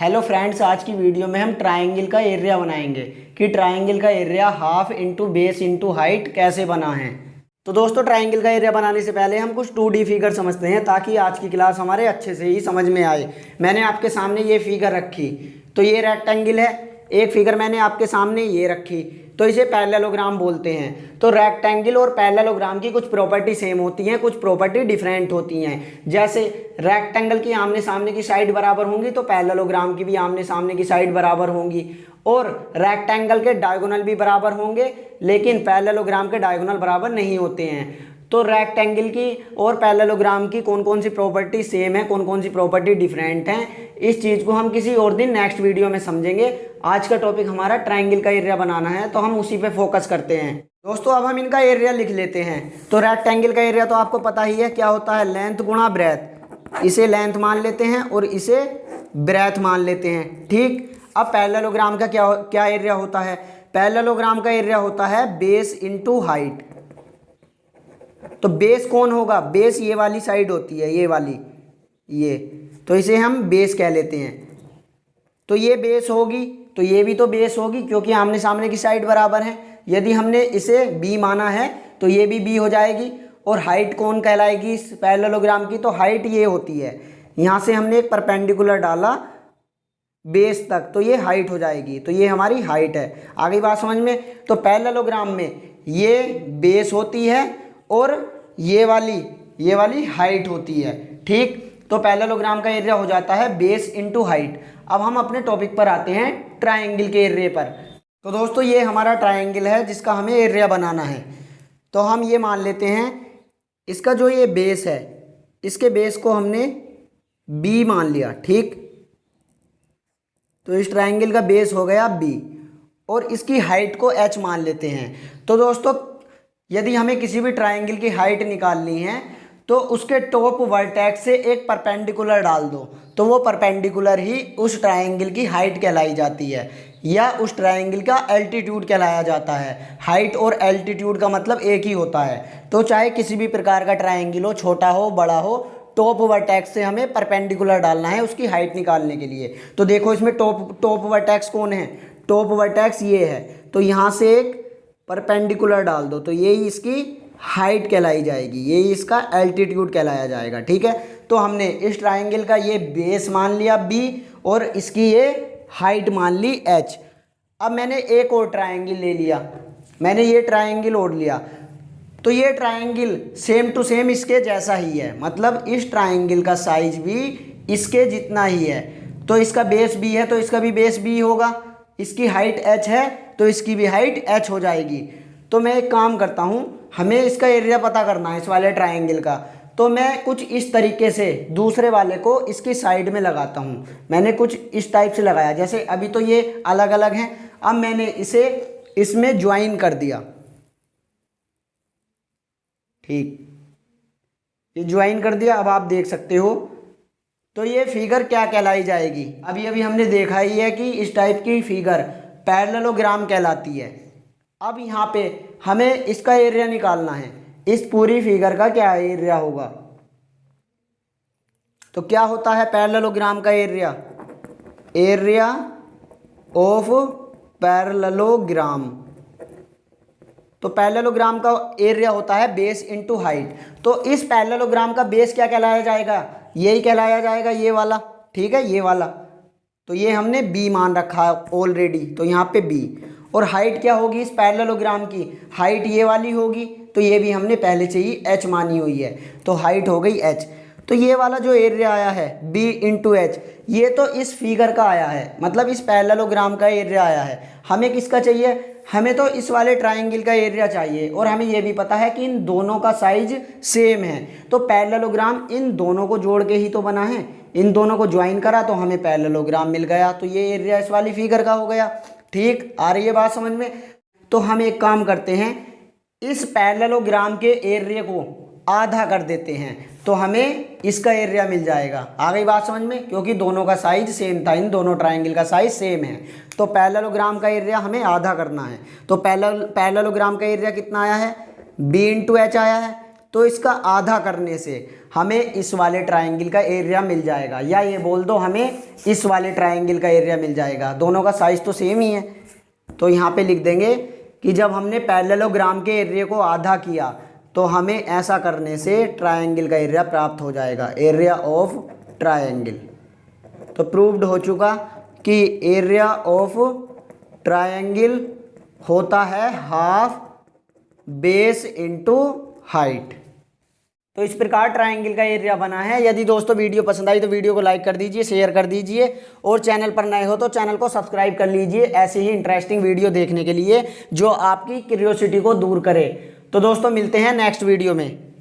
Hello friends, आज की video में हम ट्रायंगल का एरिया बनाएंगे कि ट्रायंगल का area half into base into height कैसे बना है। तो दोस्तों, ट्रायंगल का एरिया बनाने से पहले हम कुछ 2D फिगर समझते हैं ताकि आज की क्लास हमारे अच्छे से ही समझ में आए। मैंने आपके सामने ये फिगर रखी, तो ये रेक्टेंगल है। एक फिगर मैंने आपके सामने ये रखी, तो इसे पैरेललोग्राम बोलते हैं। तो रेक्टेंगल और पैरेललोग्राम की कुछ प्रॉपर्टी सेम होती हैं, कुछ प्रॉपर्टी डिफरेंट होती हैं। जैसे रेक्टेंगल की आमने सामने की साइड बराबर होंगी तो पैरेललोग्राम की भी आमने सामने की साइड बराबर होंगी, और रेक्टेंगल के डायगोनल भी बराबर होंगे, लेकिन पैरेललोग्राम के डायगोनल बराबर नहीं होते हैं। तो रेक्टेंगल की और पैरेललोग्राम की कौन कौन सी प्रॉपर्टी सेम है, कौन कौन सी प्रॉपर्टी डिफरेंट हैं, इस चीज़ को हम किसी और दिन नेक्स्ट वीडियो में समझेंगे। आज का टॉपिक हमारा ट्रायंगल का एरिया बनाना है, तो हम उसी पे फोकस करते हैं। दोस्तों, अब हम इनका एरिया लिख लेते हैं। तो रेक्टेंगल का एरिया तो आपको पता ही है क्या होता है, लेंथ गुणा ब्रेथ। इसे लेंथ मान लेते हैं और इसे ब्रेथ मान लेते हैं, ठीक। अब पैरेललोग्राम का क्या एरिया होता है? पैरेललोग्राम का एरिया होता है बेस इंटू हाइट। तो बेस कौन होगा? बेस ये वाली साइड होती है, ये वाली, ये, तो इसे हम बेस कह लेते हैं। तो ये बेस होगी, तो ये भी तो बेस होगी क्योंकि आमने सामने की साइड बराबर है। यदि हमने इसे बी माना है तो ये भी बी हो जाएगी। और हाइट कौन कहलाएगी इस पैरेललोग्राम की? तो हाइट ये होती है, यहाँ से हमने एक परपेंडिकुलर डाला बेस तक, तो ये हाइट हो जाएगी। तो ये हमारी हाइट है। आगे बात समझ में? तो पैरेललोग्राम में ये बेस होती है और ये वाली हाइट होती है, ठीक। तो पैरेललोग्राम का एरिया हो जाता है बेस इंटू हाइट। अब हम अपने टॉपिक पर आते हैं, ट्रायंगल के एरिया पर। तो दोस्तों, ये हमारा ट्रायंगल है जिसका हमें एरिया बनाना है। तो हम ये मान लेते हैं, इसका जो ये बेस है, इसके बेस को हमने बी मान लिया, ठीक। तो इस ट्रायंगल का बेस हो गया बी, और इसकी हाइट को एच मान लेते हैं। तो दोस्तों, यदि हमें किसी भी ट्रायंगल की हाइट निकालनी है तो उसके टॉप वर्टेक्स से एक परपेंडिकुलर डाल दो, तो वो परपेंडिकुलर ही उस ट्रायंगल की हाइट कहलाई जाती है, या उस ट्रायंगल का एल्टीट्यूड कहलाया जाता है। हाइट और एल्टीट्यूड का मतलब एक ही होता है। तो चाहे किसी भी प्रकार का ट्रायंगल हो, छोटा हो बड़ा हो, टॉप वर्टेक्स से हमें परपेंडिकुलर डालना है उसकी हाइट निकालने के लिए। तो देखो, इसमें टॉप वर्टेक्स कौन है? टॉप वर्टेक्स ये है, तो यहाँ से एक परपेंडिकुलर डाल दो, तो यही इसकी हाइट कहलाई जाएगी, यही इसका एल्टीट्यूड कहलाया जाएगा, ठीक है। तो हमने इस ट्रायंगल का ये बेस मान लिया बी और इसकी ये हाइट मान ली एच। अब मैंने एक और ट्रायंगल ले लिया, मैंने ये ट्रायंगल और लिया, तो ये ट्रायंगल सेम टू सेम इसके जैसा ही है, मतलब इस ट्रायंगल का साइज भी इसके जितना ही है। तो इसका बेस बी है तो इसका भी बेस बी होगा, इसकी हाइट एच है तो इसकी भी हाइट एच हो जाएगी। तो मैं एक काम करता हूँ, हमें इसका एरिया पता करना है इस वाले ट्रायंगल का। तो मैं कुछ इस तरीके से दूसरे वाले को इसकी साइड में लगाता हूँ। मैंने कुछ इस टाइप से लगाया, जैसे अभी तो ये अलग अलग हैं, अब मैंने इसे इसमें ज्वाइन कर दिया, ठीक। ये ज्वाइन कर दिया, अब आप देख सकते हो। तो ये फिगर क्या कहलाई जाएगी? अभी अभी हमने देखा ही है कि इस टाइप की फिगर पैरेललोग्राम कहलाती है। अब यहाँ पे हमें इसका एरिया निकालना है, इस पूरी फिगर का क्या एरिया होगा। तो क्या होता है पैरेललोग्राम का एरिया? Area of parallelogram. तो पैरेललोग्राम का एरिया होता है बेस इंटू हाइट। तो इस पैरेललोग्राम का बेस क्या कहलाया जाएगा? यही कहलाया जाएगा, ये वाला, ठीक है, ये वाला। तो ये हमने बी मान रखा है ऑलरेडी, तो यहाँ पे बी। और हाइट क्या होगी इस पैरेललोग्राम की? हाइट ये वाली होगी, तो ये भी हमने पहले से ही एच मानी हुई है, तो हाइट हो गई एच। तो ये वाला जो एरिया आया है बी इंटू एच, ये तो इस फिगर का आया है, मतलब इस पैरेललोग्राम का एरिया आया है। हमें किसका चाहिए? हमें तो इस वाले ट्रायंगल का एरिया चाहिए, और हमें ये भी पता है कि इन दोनों का साइज सेम है। तो पैरेललोग्राम इन दोनों को जोड़ के ही तो बना है, इन दोनों को ज्वाइन करा तो हमें पैरेललोग्राम मिल गया। तो ये एरिया इस वाली फिगर का हो गया, ठीक। आ रही है बात समझ में? तो हम एक काम करते हैं, इस पैरेललोग्राम के एरिया को आधा कर देते हैं, तो हमें इसका एरिया मिल जाएगा। आ गई बात समझ में? क्योंकि दोनों का साइज सेम था, इन दोनों ट्रायंगल का साइज सेम है। तो पैरेललोग्राम का एरिया हमें आधा करना है। तो पैरेललोग्राम का एरिया कितना आया है? बी इंटू एच आया है। तो इसका आधा करने से हमें इस वाले ट्रायंगल का एरिया मिल जाएगा, या ये बोल दो हमें इस वाले ट्रायंगल का एरिया मिल जाएगा। दोनों का साइज तो सेम ही है, तो यहाँ पे लिख देंगे कि जब हमने पैरेललोग्राम के एरिया को आधा किया तो हमें ऐसा करने से ट्रायंगल का एरिया प्राप्त हो जाएगा, एरिया ऑफ ट्रायंगल। तो प्रूव्ड हो चुका कि एरिया ऑफ ट्रायंगल होता है हाफ बेस इनटू हाइट। तो इस प्रकार ट्रायंगल का एरिया बना है। यदि दोस्तों वीडियो पसंद आई तो वीडियो को लाइक कर दीजिए, शेयर कर दीजिए, और चैनल पर नए हो तो चैनल को सब्सक्राइब कर लीजिए ऐसे ही इंटरेस्टिंग वीडियो देखने के लिए जो आपकी क्यूरियोसिटी को दूर करे। तो दोस्तों मिलते हैं नेक्स्ट वीडियो में।